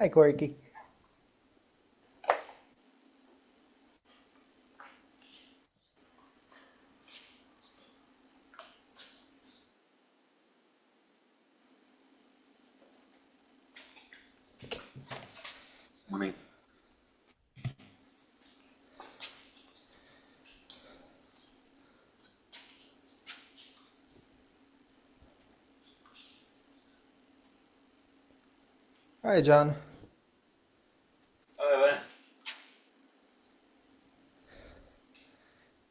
Hi, Corky. Morning. Hi, John. Hello there.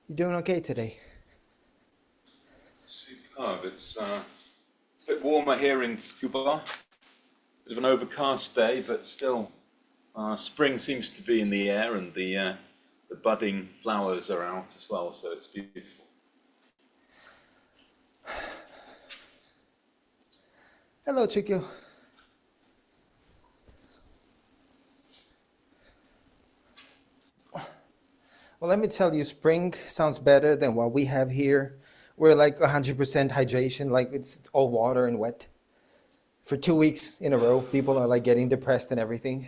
You doing okay today? Superb. It's a bit warmer here in Scuba. Bit of an overcast day, but still spring seems to be in the air, and the budding flowers are out as well, so it's beautiful. Hello, Chikyu. Well, let me tell you, spring sounds better than what we have here. We're like 100% hydration, like it's all water and wet. For 2 weeks in a row, people are like getting depressed and everything.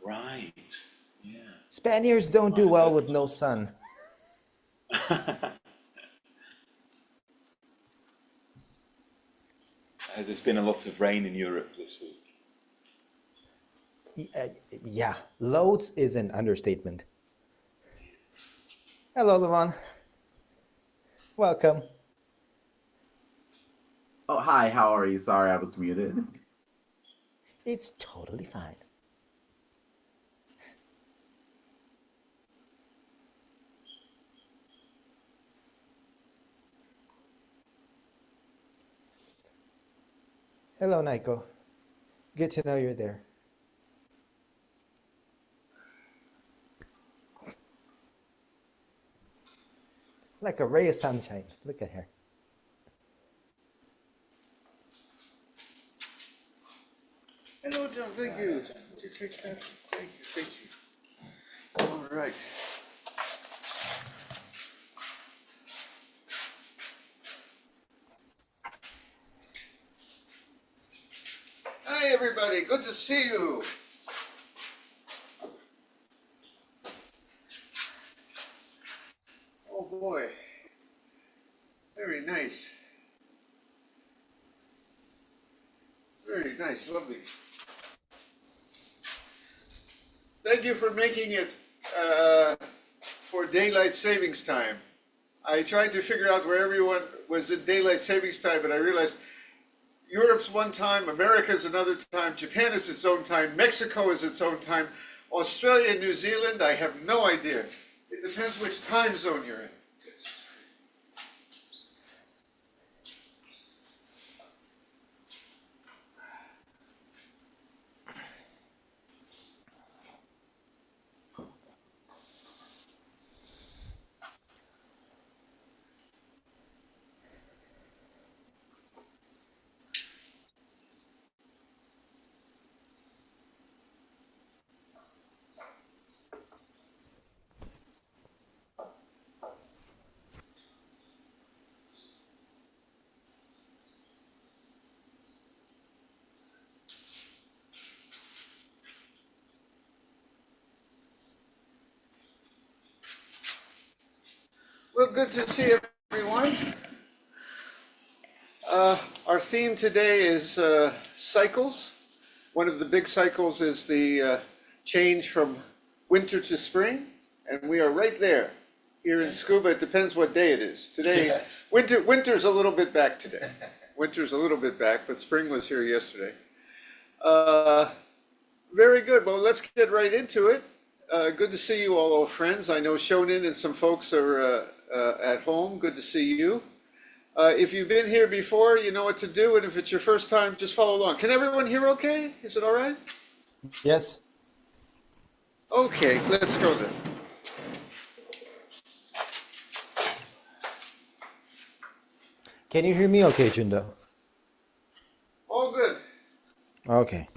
Right. Yeah. Spaniards don't do well with no sun. There's been a lot of rain in Europe this week. Yeah, loads is an understatement. Hello, Levon. Welcome. Oh, hi, how are you? Sorry, I was muted. It's totally fine. Hello, Naiko. Good to know you're there. Like a ray of sunshine. Look at her. Hello, John. Thank you. Would you take that? Thank you. Thank you. All right. Hi, everybody. Good to see you. Oh, boy. Very nice. Very nice. Lovely. Thank you for making it for daylight savings time. I tried to figure out where everyone was in daylight savings time, but I realized Europe's one time, America's another time, Japan is its own time, Mexico is its own time, Australia and New Zealand, I have no idea. It depends which time zone you're in. Well, good to see everyone. Our theme today is cycles. One of the big cycles is the change from winter to spring, and we are right there. Here in Scuba, it depends what day it is. Today, Yes. winter's a little bit back today. Winter's a little bit back, but spring was here yesterday. Very good. Well, let's get right into it. Good to see you all, old friends. I know Shonin and some folks are at home. Good to see you. If you've been here before, you know what to do, and if it's your first time, just follow along. Can everyone hear okay? Is it all right? Yes. Okay, let's go then. Can you hear me okay, Jundo? All good. Okay.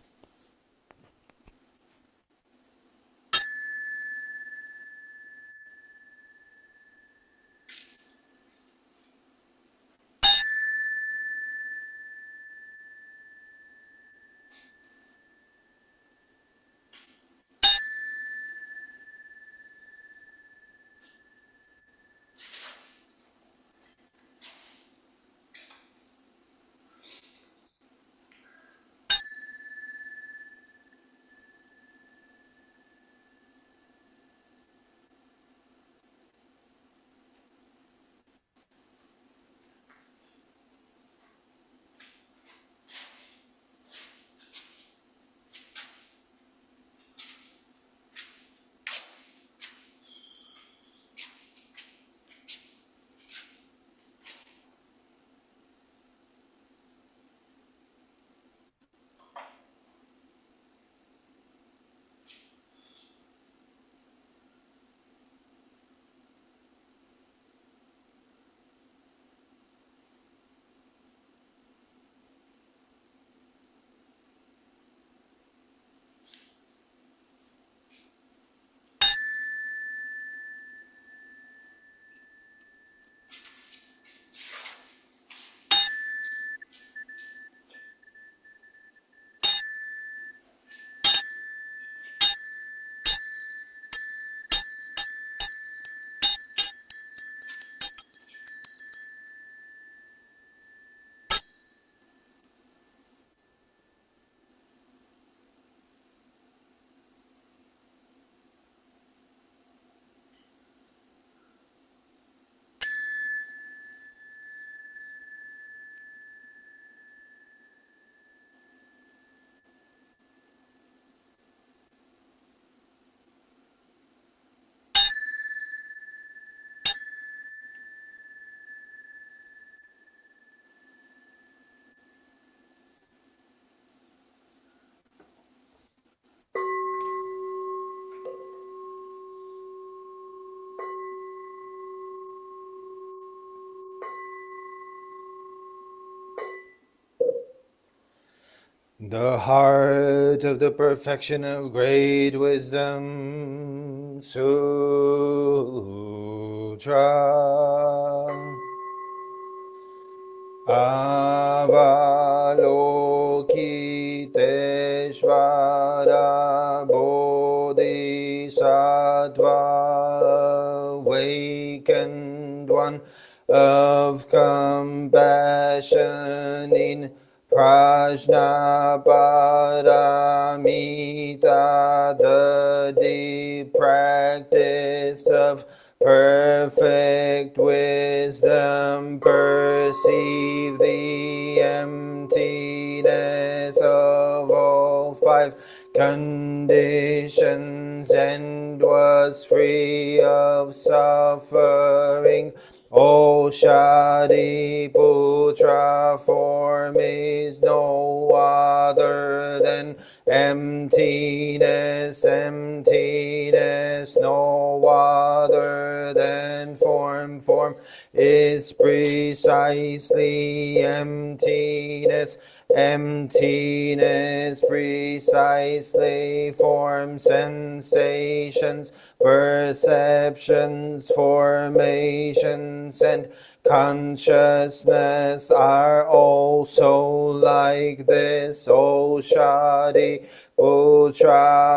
The heart of the perfection of great wisdom, Sutra. Avalokiteshvara Bodhisattva, awakened one of compassion in Prajnaparamita, the deep practice of perfect wisdom, perceive the emptiness of all five conditions and was free of suffering. O Shariputra, form is no other than emptiness, emptiness no other than form, form is precisely emptiness, emptiness precisely form, sensations, perceptions, formations, and consciousness are also like this. O Shariputra,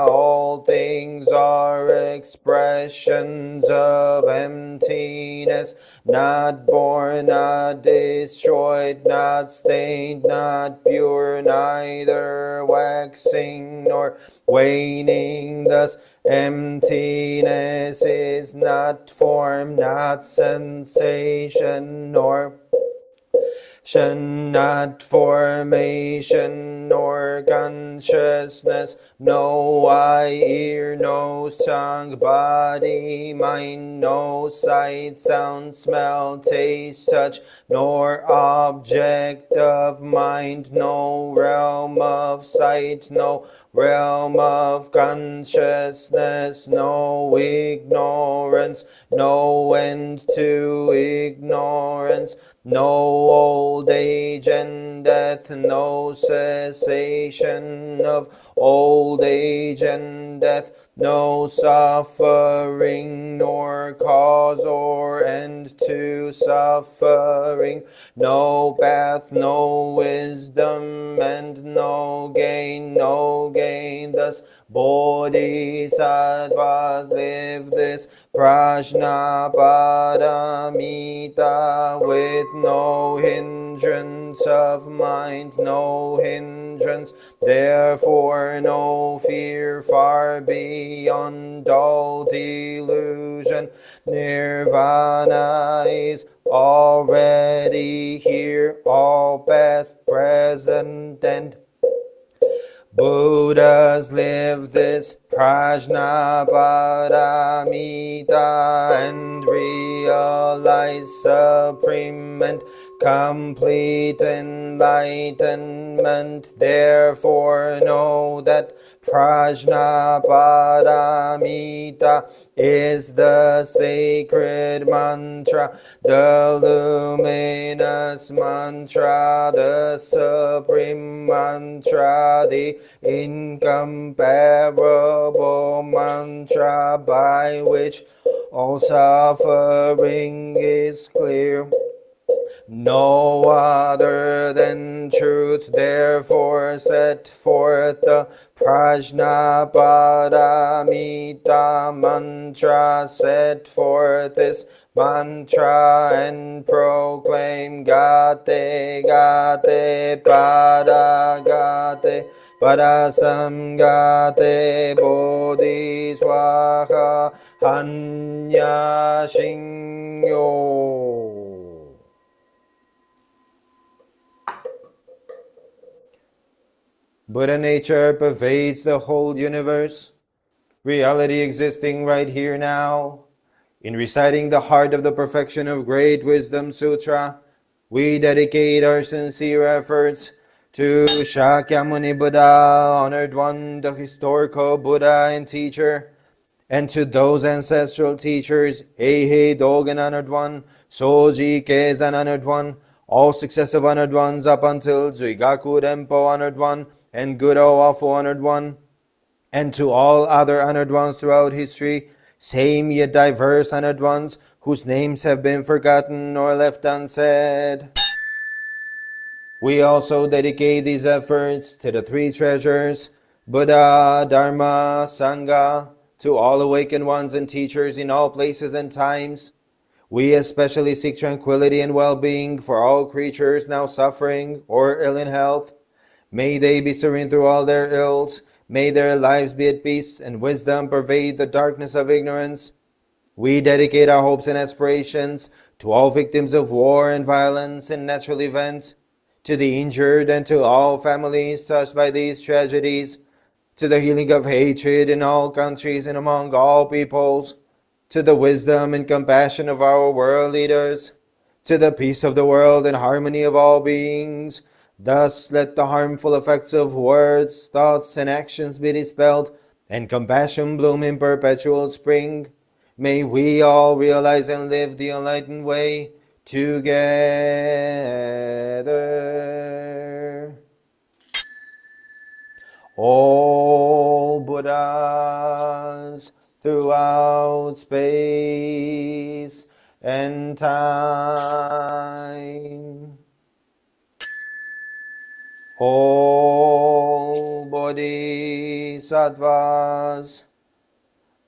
all things are expressions of emptiness, not born, not destroyed, not stained, not pure, neither waxing nor waning. Thus emptiness is not form, not sensation, nor not formation nor consciousness, no eye, ear, nose, tongue, body, mind, no sight, sound, smell, taste, touch, nor object of mind, no realm of sight, no realm of consciousness, no ignorance, no end to ignorance, no old age and death, no cessation of old age and death, no suffering, nor cause or end to suffering, no path, no wisdom, and no gain, no gain. Thus Bodhisattvas live this Prajnaparamita with no hindrance of mind, no hindrance, therefore no fear, far beyond all delusion. Nirvana is already here, all past, present, and Buddhas live this Prajnaparamita and realize supreme and complete enlightenment. Therefore know that Prajnaparamita is the sacred mantra, the luminous mantra, the supreme mantra, the incomparable mantra by which all suffering is clear. No other than truth, therefore set forth the Prajnaparamita mantra, set forth this mantra and proclaim Gate, Gate, Pada, Gate, Parasamgate, Bodhi Swaha, Hanya Shingyo. Buddha nature pervades the whole universe, reality existing right here now. In reciting the heart of the perfection of great wisdom sutra, we dedicate our sincere efforts to Shakyamuni Buddha, honored one, the historical Buddha and teacher, and to those ancestral teachers, Eihei Dogen honored one, Soji Keizan honored one, all successive honored ones up until Zuigaku Rempo honored one, and good, O awful honored one, and to all other honored ones throughout history, same yet diverse honored ones, whose names have been forgotten or left unsaid. We also dedicate these efforts to the three treasures, Buddha, Dharma, Sangha, to all awakened ones and teachers in all places and times. We especially seek tranquility and well-being for all creatures now suffering or ill in health. May they be serene through all their ills. May their lives be at peace and wisdom pervade the darkness of ignorance. We dedicate our hopes and aspirations to all victims of war and violence and natural events, to the injured and to all families touched by these tragedies, to the healing of hatred in all countries and among all peoples, to the wisdom and compassion of our world leaders, to the peace of the world and harmony of all beings. Thus let the harmful effects of words, thoughts, and actions be dispelled, and compassion bloom in perpetual spring. May we all realize and live the enlightened way together. All Buddhas throughout space and time. All Bodhisattvas,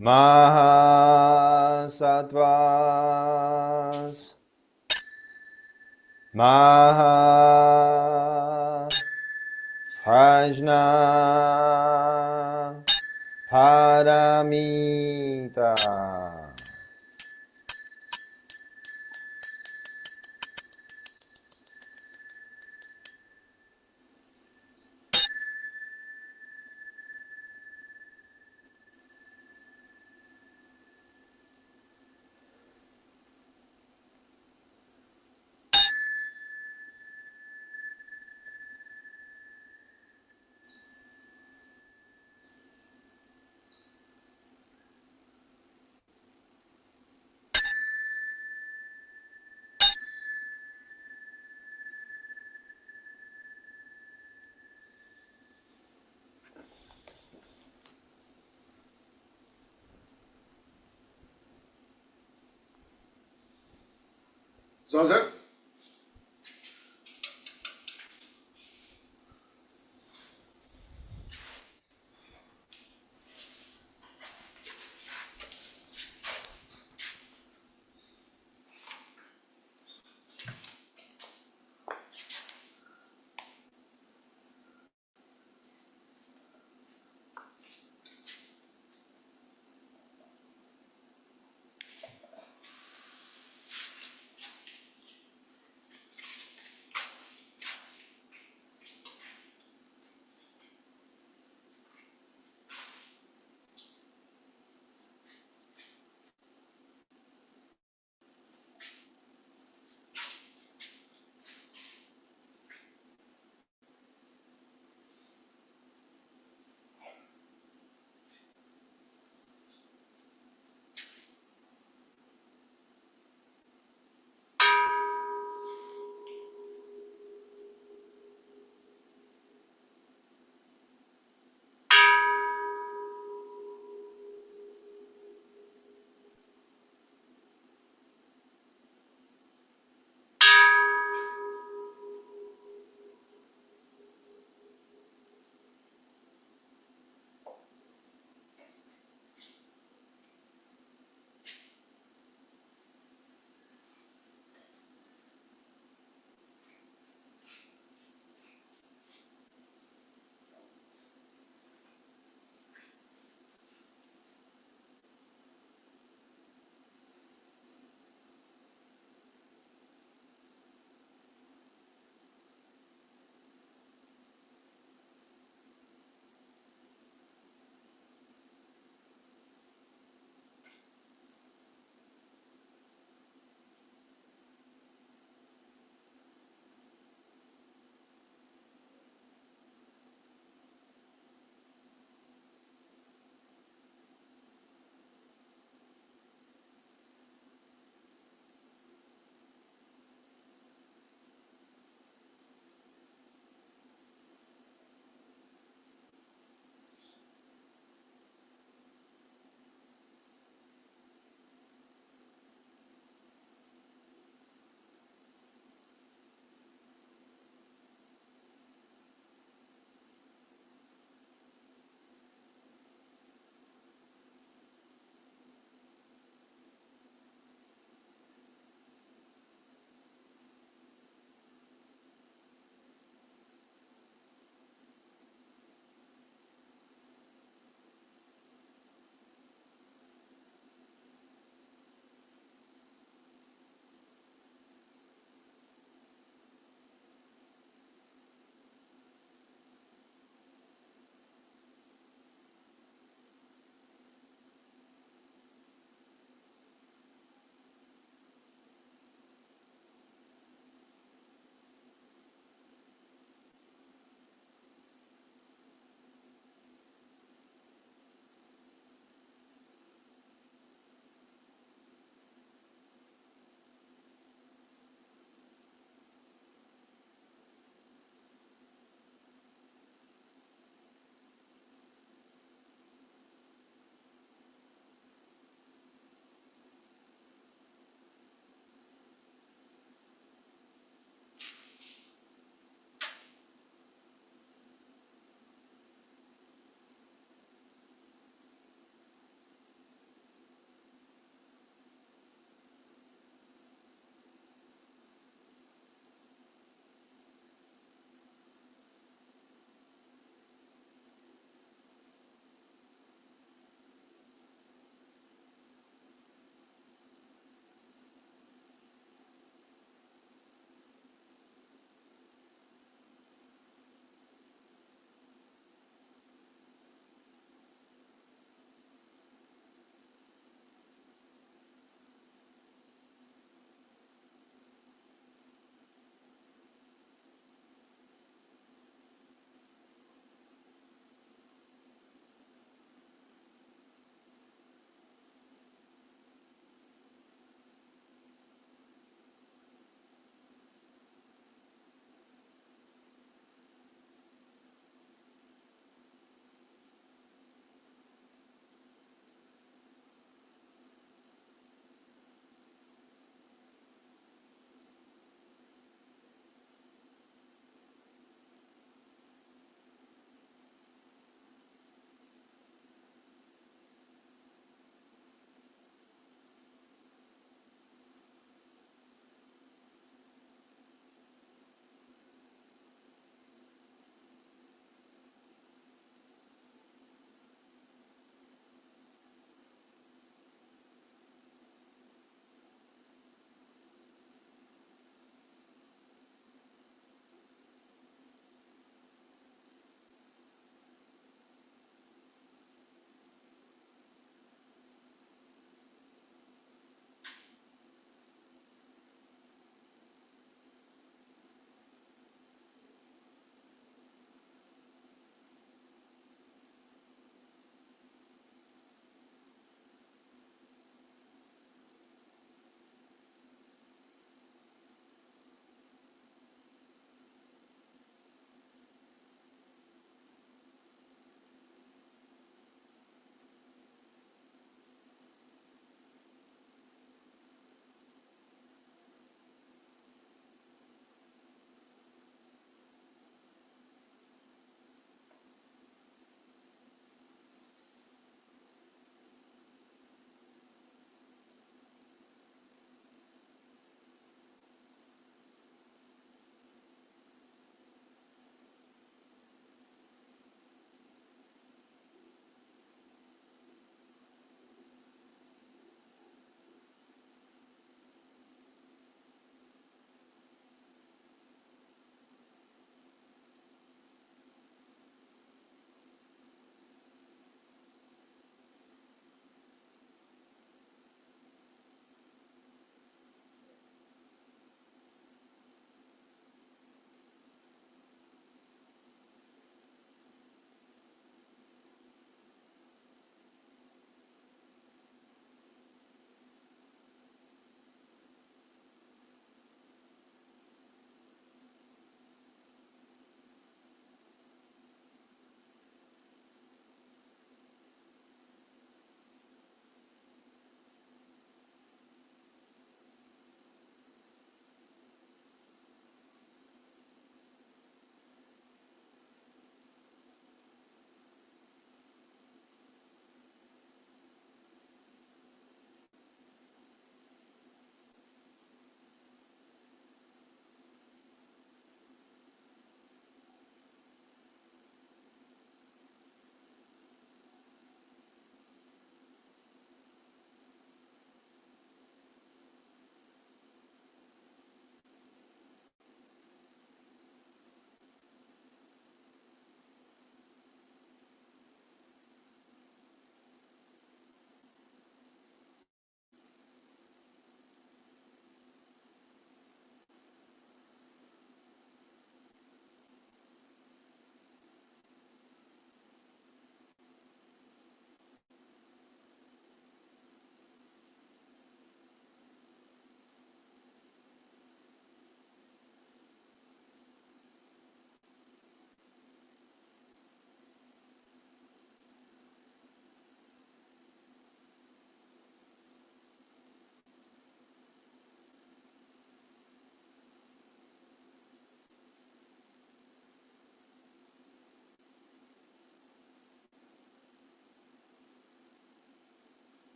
Mahasattvas, Prajna, Paramita. Zazen?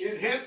KINHIN.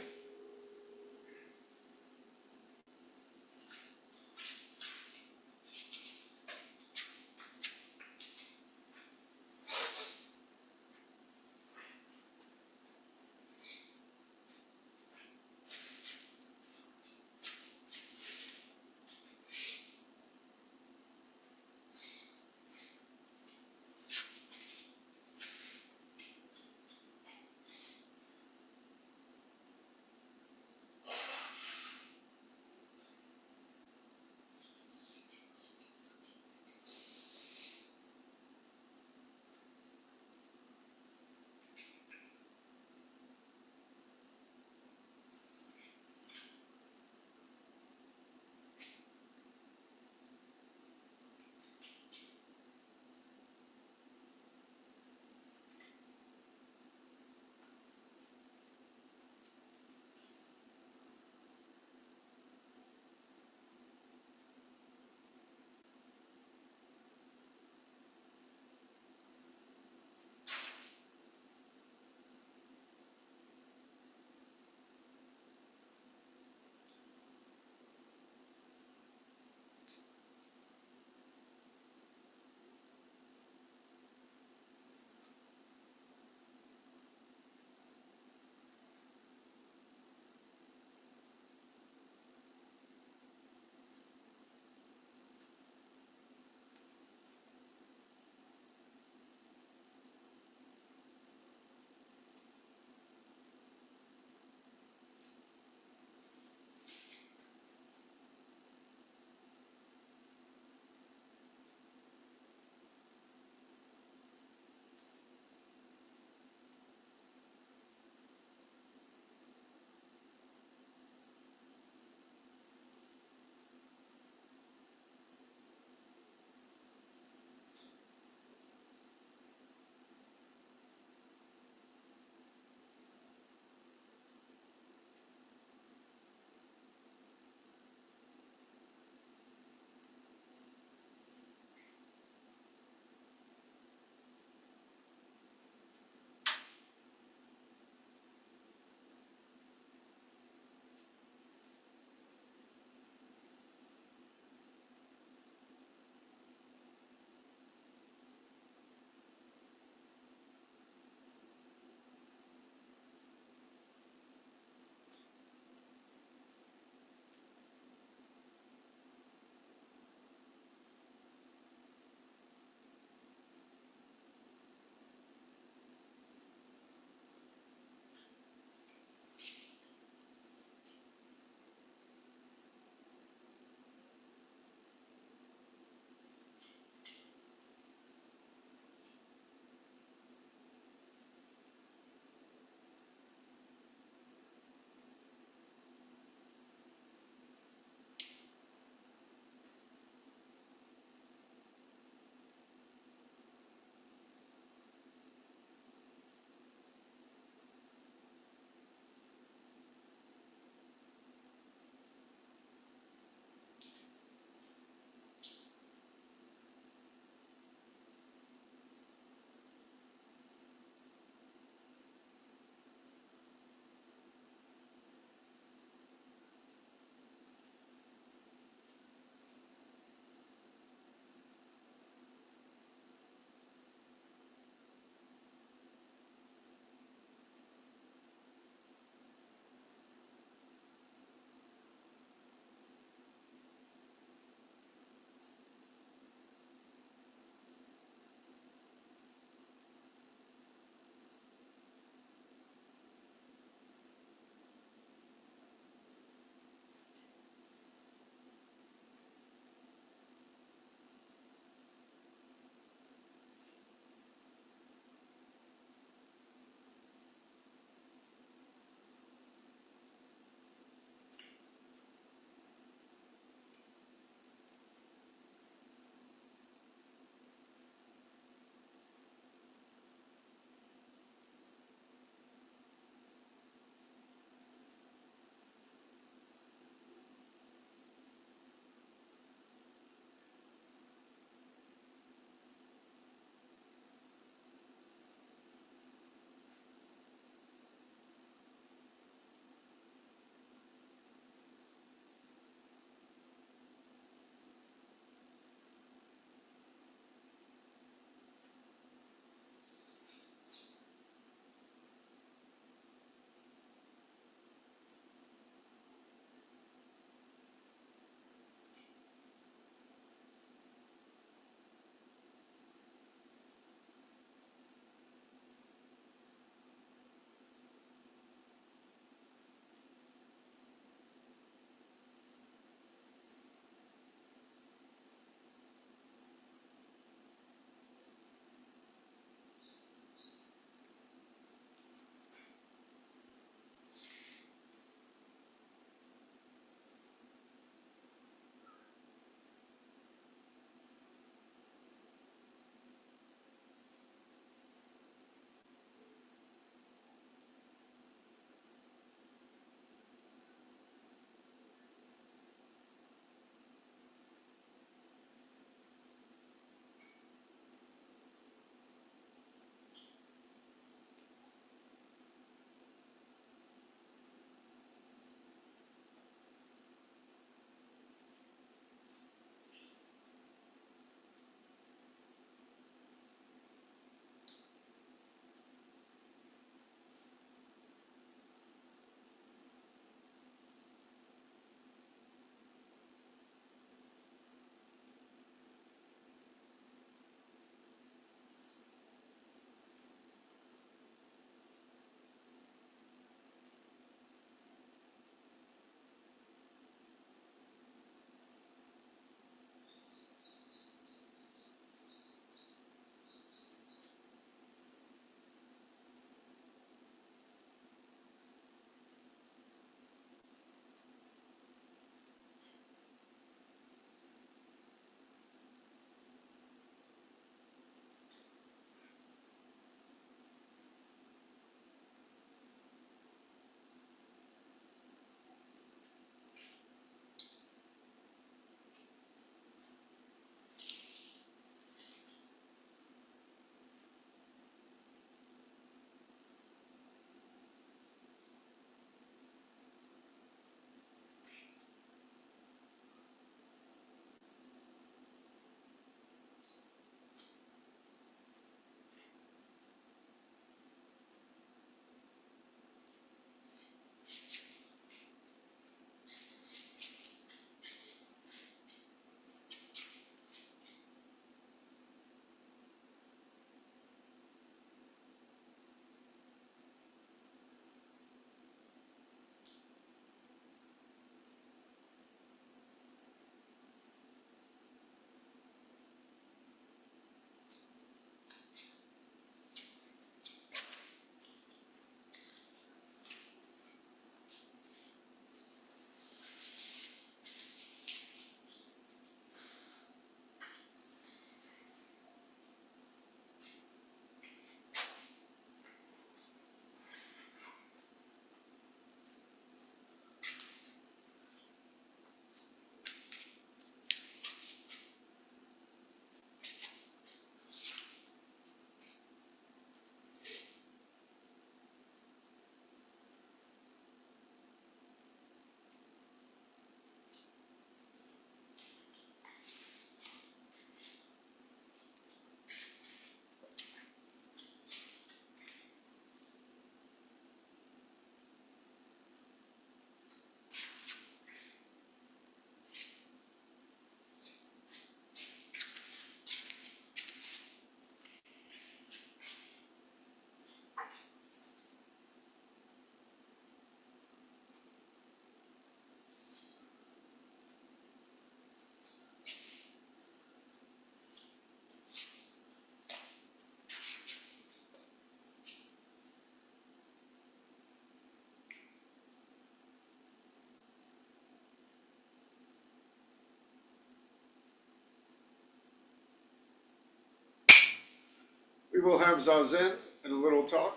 will have Zazen and a little talk.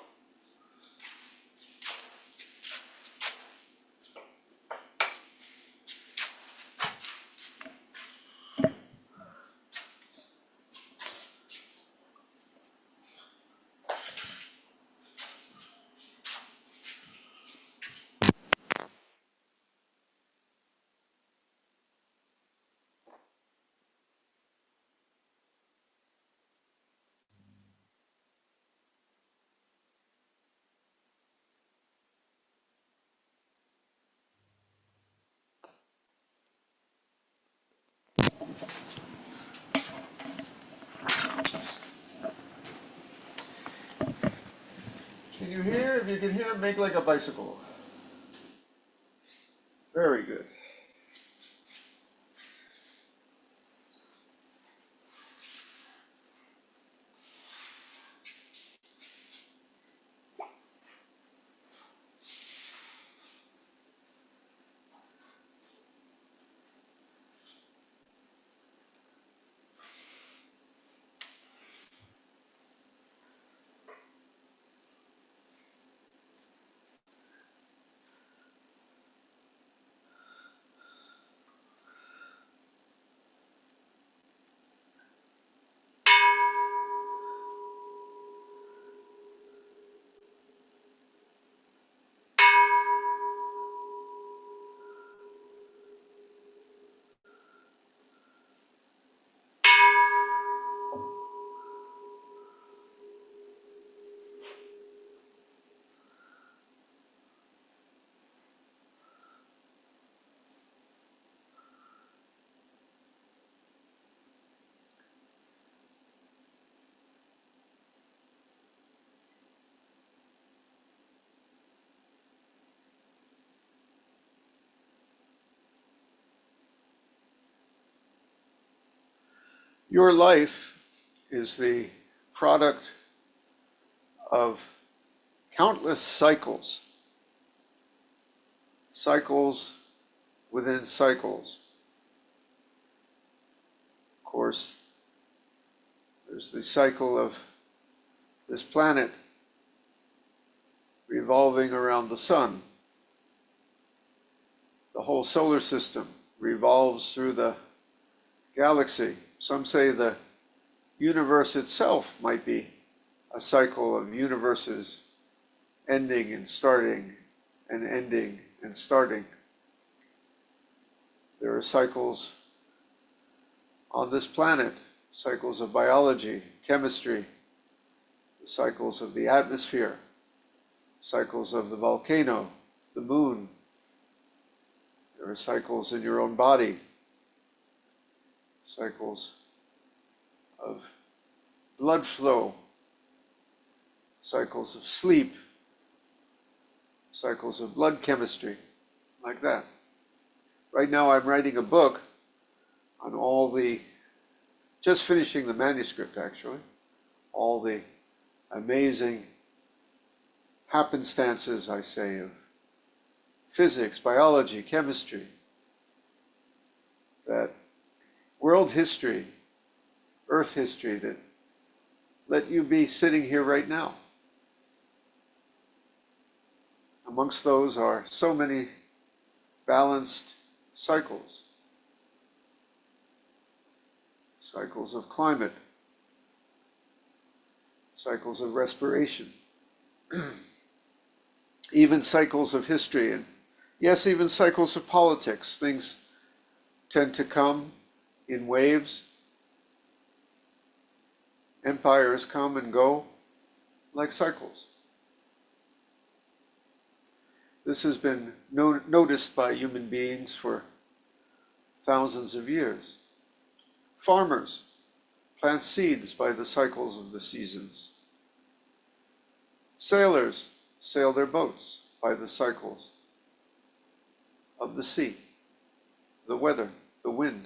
Can you hear? If you can hear, make like a bicycle. Very good. Your life is the product of countless cycles, cycles within cycles. Of course, there's the cycle of this planet revolving around the sun. The whole solar system revolves through the galaxy. Some say the universe itself might be a cycle of universes ending and starting and ending and starting. There are cycles on this planet, cycles of biology, chemistry, the cycles of the atmosphere, cycles of the volcano, the moon. There are cycles in your own body, cycles of blood flow, cycles of sleep, cycles of blood chemistry, like that. Right now I'm writing a book on all the, just finishing the manuscript actually, all the amazing happenstances, I say, of physics, biology, chemistry, that world history, earth history, that let you be sitting here right now. Amongst those are so many balanced cycles. Cycles of climate, cycles of respiration, even cycles of history, and yes, even cycles of politics. Things tend to come in waves. Empires come and go like cycles. This has been noticed by human beings for thousands of years. Farmers plant seeds by the cycles of the seasons. Sailors sail their boats by the cycles of the sea, the weather, the wind.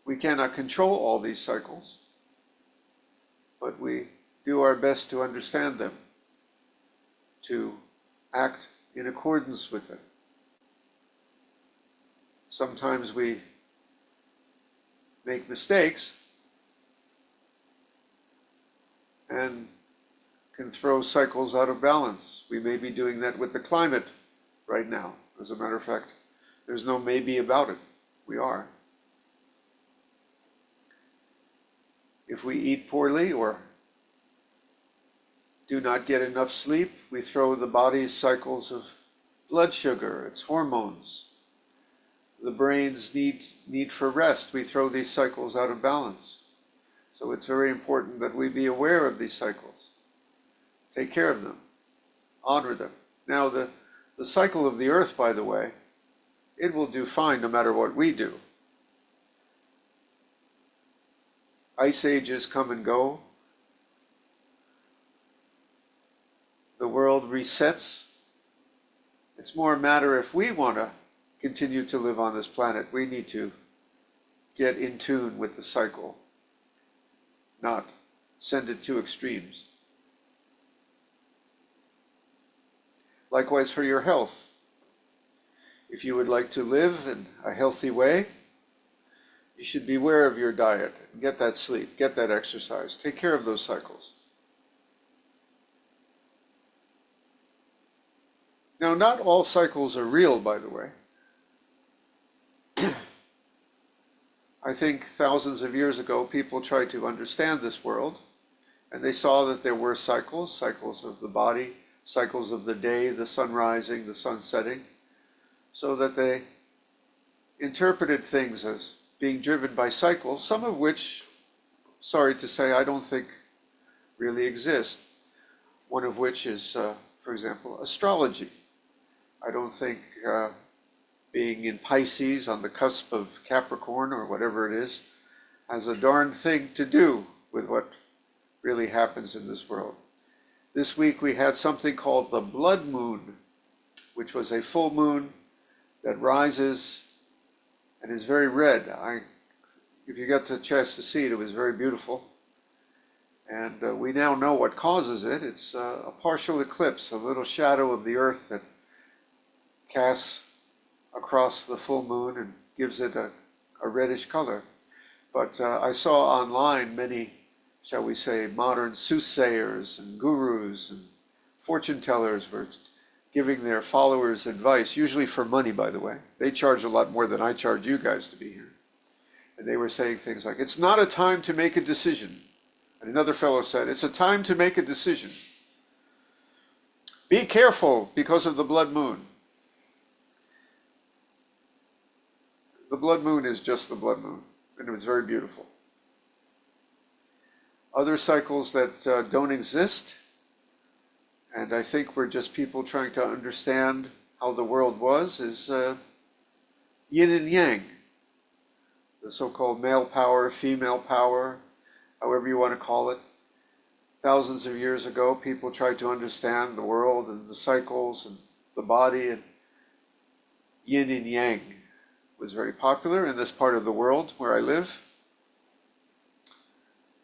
We cannot control all these cycles, but we do our best to understand them, to act in accordance with them. Sometimes we make mistakes, and can throw cycles out of balance. We may be doing that with the climate right now. As a matter of fact, there's no maybe about it. We are. If we eat poorly or do not get enough sleep, we throw the body's cycles of blood sugar, its hormones, the brain's need for rest. We throw these cycles out of balance. So it's very important that we be aware of these cycles, take care of them, honor them. Now the cycle of the earth, by the way, it will do fine no matter what we do. Ice ages come and go. The world resets. It's more a matter if we want to continue to live on this planet, we need to get in tune with the cycle, not send it to extremes. Likewise for your health. If you would like to live in a healthy way, you should be aware of your diet, get that sleep, get that exercise, take care of those cycles. Now, not all cycles are real, by the way. I think thousands of years ago, people tried to understand this world, and they saw that there were cycles, cycles of the body, cycles of the day, the sun rising, the sun setting, so that they interpreted things as being driven by cycles, some of which, sorry to say, I don't think really exist. One of which is, for example, astrology. I don't think being in Pisces on the cusp of Capricorn or whatever it is has a darn thing to do with what really happens in this world. This week we had something called the blood moon, which was a full moon that rises and is very red. If you got the chance to see it, it was very beautiful. And we now know what causes it. It's a partial eclipse, a little shadow of the earth that casts across the full moon and gives it a reddish color. But I saw online many, shall we say, modern soothsayers and gurus and fortune tellers were giving their followers advice, usually for money, by the way. They charge a lot more than I charge you guys to be here. And they were saying things like, it's not a time to make a decision. And another fellow said, it's a time to make a decision. Be careful because of the blood moon. The blood moon is just the blood moon, and it was very beautiful. Other cycles that don't exist, and I think we're just people trying to understand how the world was, is yin and yang, the so-called male power, female power, however you want to call it. Thousands of years ago, people tried to understand the world and the cycles and the body, and yin and yang was very popular in this part of the world where I live.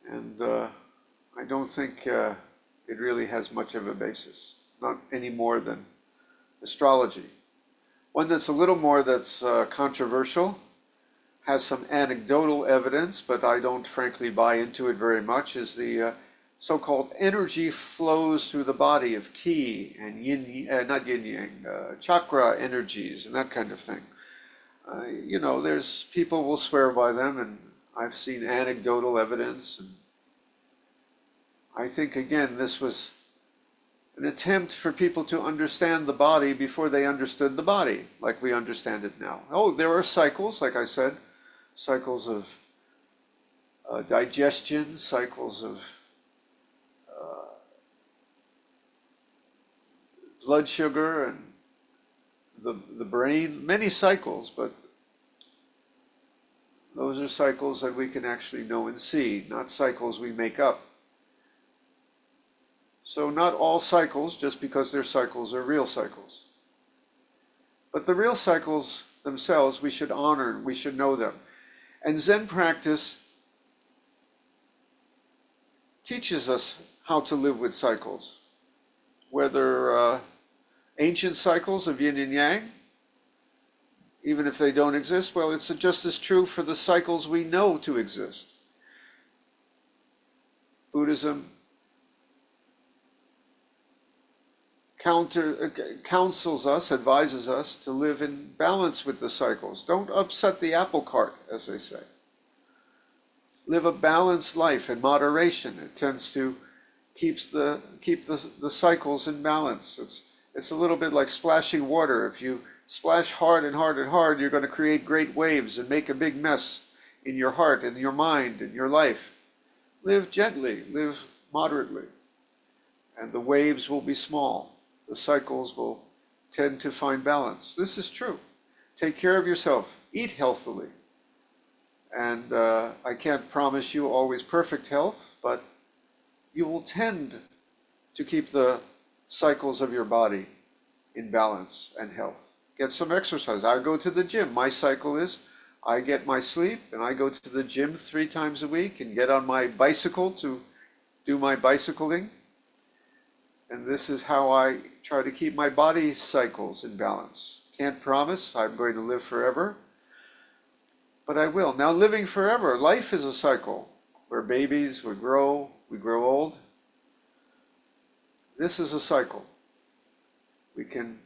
And I don't think it really has much of a basis, not any more than astrology. One that's a little more that's controversial, has some anecdotal evidence, but I don't frankly buy into it very much, is the so-called energy flows through the body of ki and not yin yang, chakra energies and that kind of thing. You know, there's people will swear by them, and I've seen anecdotal evidence. And I think, again, this was an attempt for people to understand the body before they understood the body, like we understand it now. Oh, there are cycles, like I said, cycles of digestion, cycles of blood sugar and the brain, many cycles, but those are cycles that we can actually know and see, not cycles we make up. So not all cycles, just because they're cycles, are real cycles. But the real cycles themselves, we should honor, we should know them. And Zen practice teaches us how to live with cycles, whether ancient cycles of yin and yang, even if they don't exist, well, it's just as true for the cycles we know to exist. Buddhism, counsels us, advises us to live in balance with the cycles. Don't upset the apple cart, as they say. Live a balanced life in moderation. It tends to keep the cycles in balance. It's a little bit like splashing water. If you splash hard and hard and hard, you're going to create great waves and make a big mess in your heart, in your mind, in your life. Live gently, live moderately, and the waves will be small. The cycles will tend to find balance. This is true. Take care of yourself. Eat healthily. And I can't promise you always perfect health, but you will tend to keep the cycles of your body in balance and health. Get some exercise. I go to the gym. My cycle is I get my sleep and I go to the gym 3 times a week and get on my bicycle to do my bicycling. And this is how I try to keep my body cycles in balance. Can't promise I'm going to live forever, but I will. Now, living forever, life is a cycle. We're babies, we grow old. This is a cycle. We can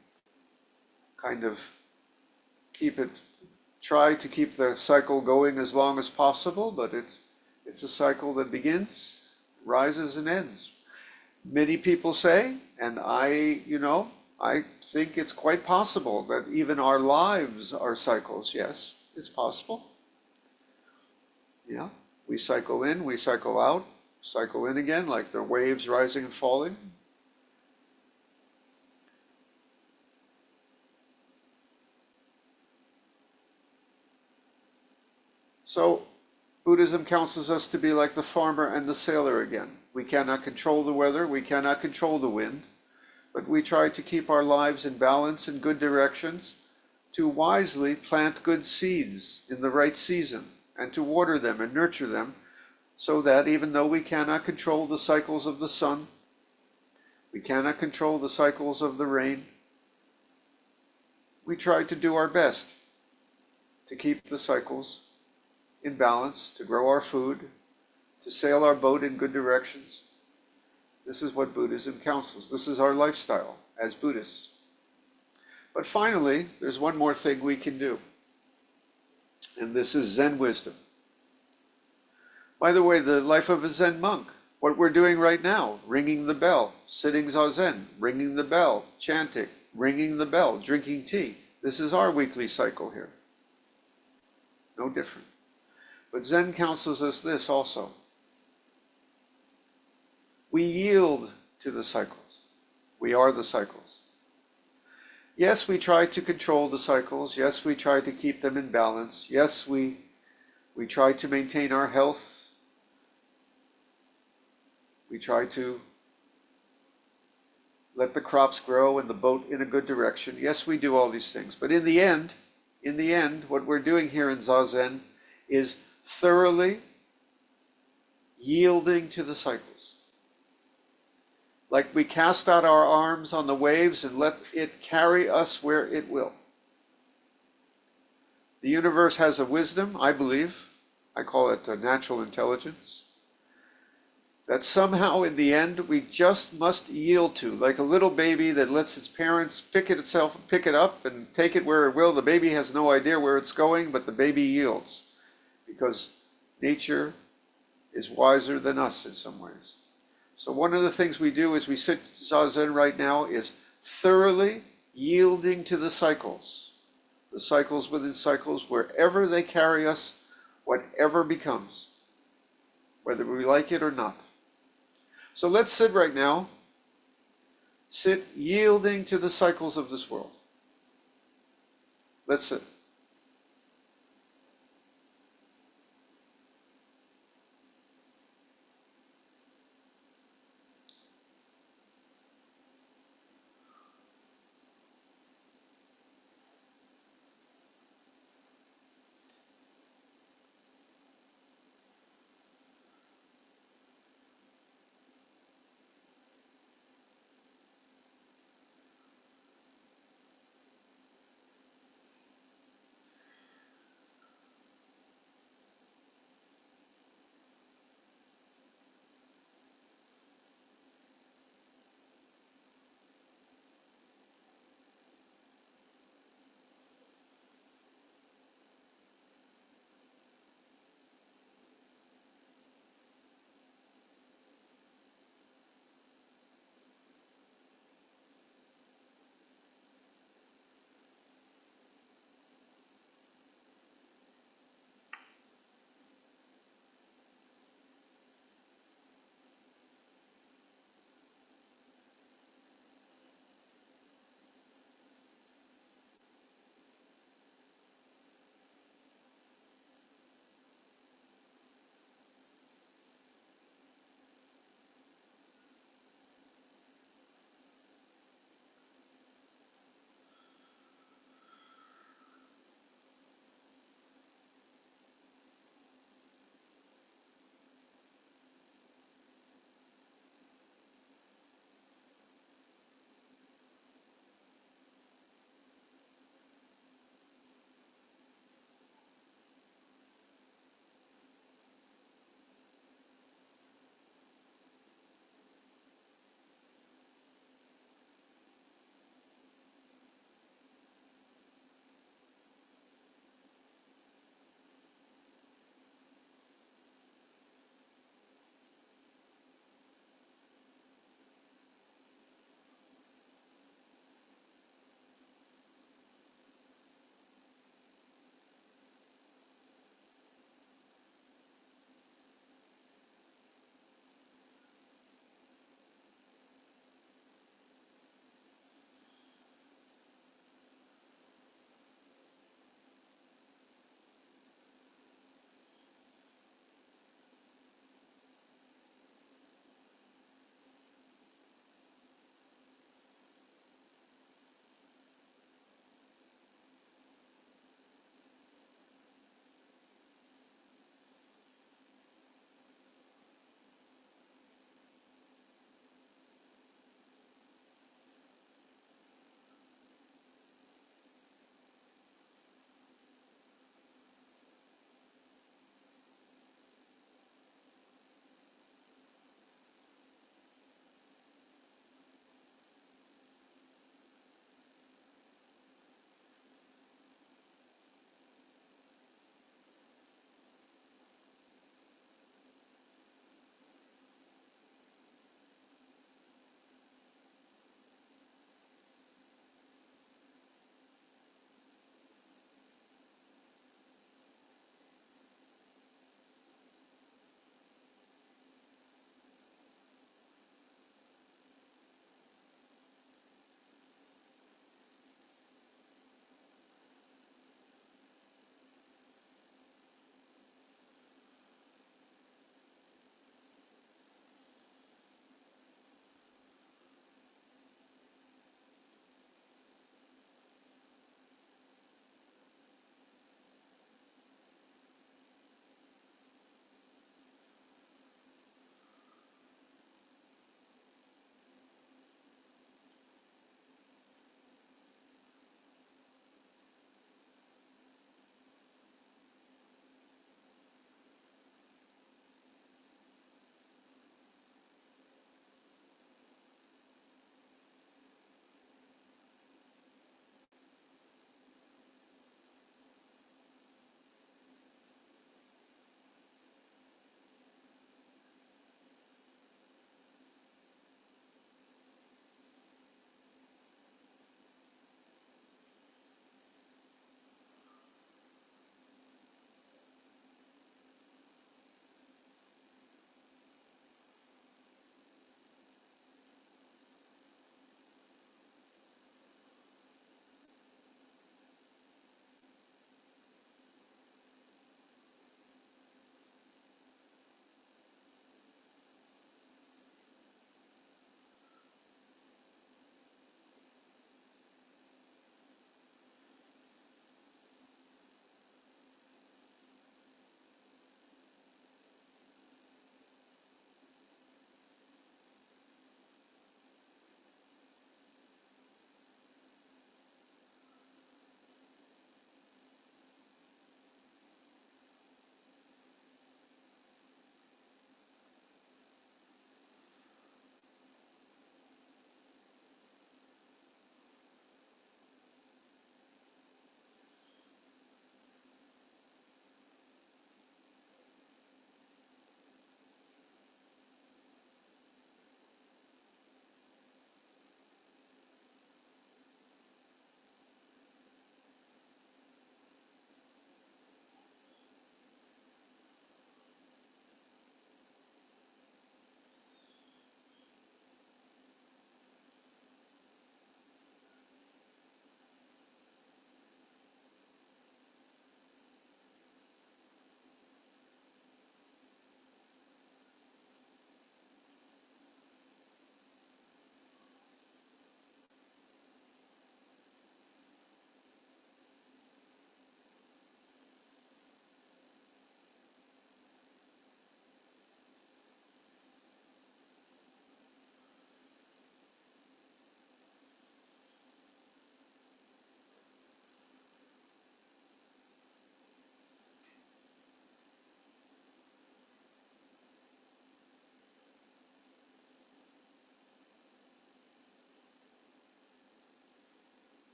kind of try to keep the cycle going as long as possible, but it's a cycle that begins, rises, and ends. Many people say, and I think it's quite possible that even our lives are cycles. Yes, it's possible. Yeah, we cycle in, we cycle out, cycle in again, like the waves rising and falling. So Buddhism counsels us to be like the farmer and the sailor again. We cannot control the weather, we cannot control the wind, but we try to keep our lives in balance in good directions, to wisely plant good seeds in the right season, and to water them and nurture them, so that even though we cannot control the cycles of the sun, we cannot control the cycles of the rain, we try to do our best to keep the cycles in balance, to grow our food, to sail our boat in good directions. This is what Buddhism counsels. This is our lifestyle as Buddhists. But finally, there's one more thing we can do. And this is Zen wisdom. By the way, the life of a Zen monk, what we're doing right now, ringing the bell, sitting Zazen, ringing the bell, chanting, ringing the bell, drinking tea. This is our weekly cycle here. No different. But Zen counsels us this also. We yield to the cycles. We are the cycles. Yes, we try to control the cycles. Yes, we try to keep them in balance. Yes, we try to maintain our health. We try to let the crops grow and the boat in a good direction. Yes, we do all these things. But in the end, what we're doing here in Zazen is thoroughly yielding to the cycles. Like we cast out our arms on the waves and let it carry us where it will. The universe has a wisdom, I believe, I call it a natural intelligence, that somehow in the end we just must yield to, like a little baby that lets its parents pick it up and take it where it will. The baby has no idea where it's going, but the baby yields, because nature is wiser than us in some ways. So one of the things we do as we sit Zazen right now is thoroughly yielding to the cycles within cycles, wherever they carry us, whatever becomes, whether we like it or not. So let's sit right now, sit yielding to the cycles of this world. Let's sit.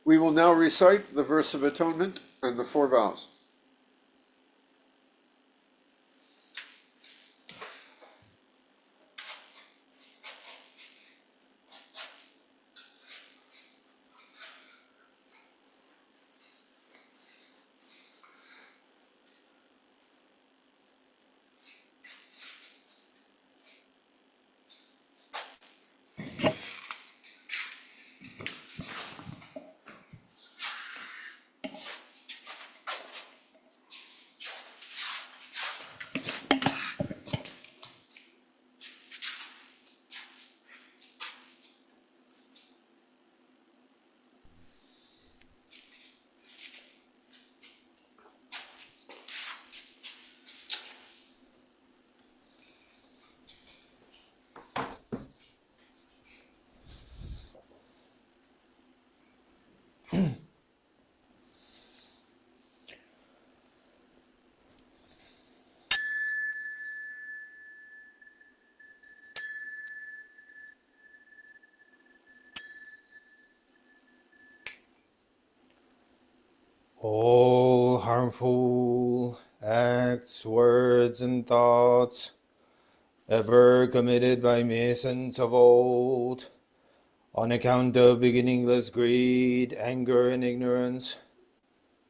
We will now recite the verse of atonement and the four vows. All harmful acts, words, and thoughts ever committed by Masons of old, on account of beginningless greed, anger, and ignorance,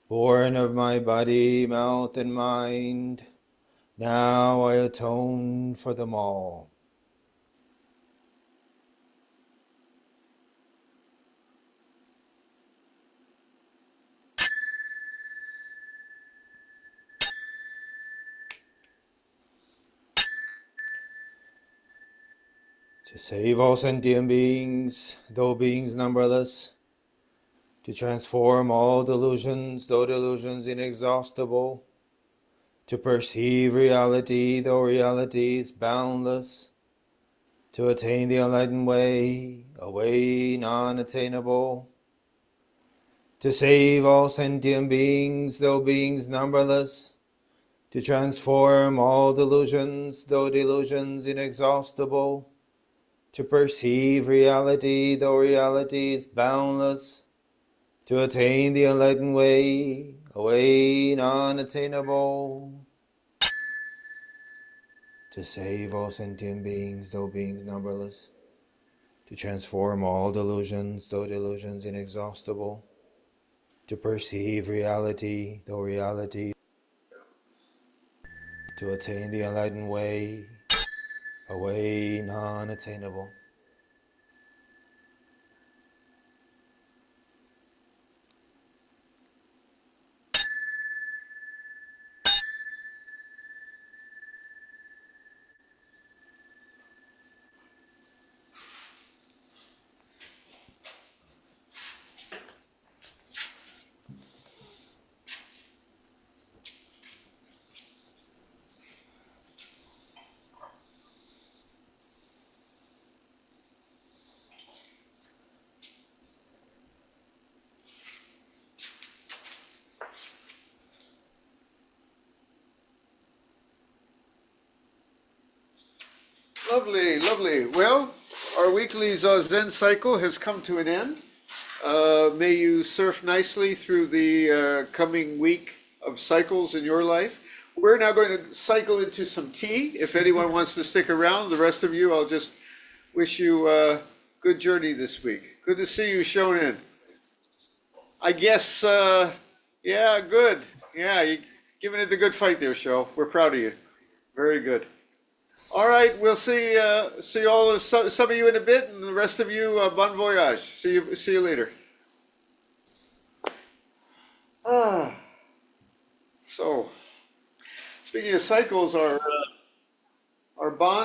born of my body, mouth, and mind, now I atone for them all. To save all sentient beings, though beings numberless, to transform all delusions, though delusions inexhaustible, to perceive reality, though reality is boundless, to attain the enlightened way, a way non-attainable, to save all sentient beings, though beings numberless, to transform all delusions, though delusions inexhaustible, to perceive reality, though reality is boundless, to attain the enlightened way, a way non-attainable, to save all sentient beings, though beings numberless, to transform all delusions, though delusions inexhaustible, to perceive reality, though reality, to attain the enlightened way, a way non-attainable. Lovely, lovely. Well, our weekly Zazen cycle has come to an end. May you surf nicely through the coming week of cycles in your life. We're now going to cycle into some tea. If anyone wants to stick around, the rest of you, I'll just wish you a good journey this week. Good to see you, Shonin. I guess, yeah, good. Yeah, you giving it the good fight there, Sho. We're proud of you. Very good. All right, we'll see all of some of you in a bit, and the rest of you, bon voyage. See you later. So speaking of cycles, our bond.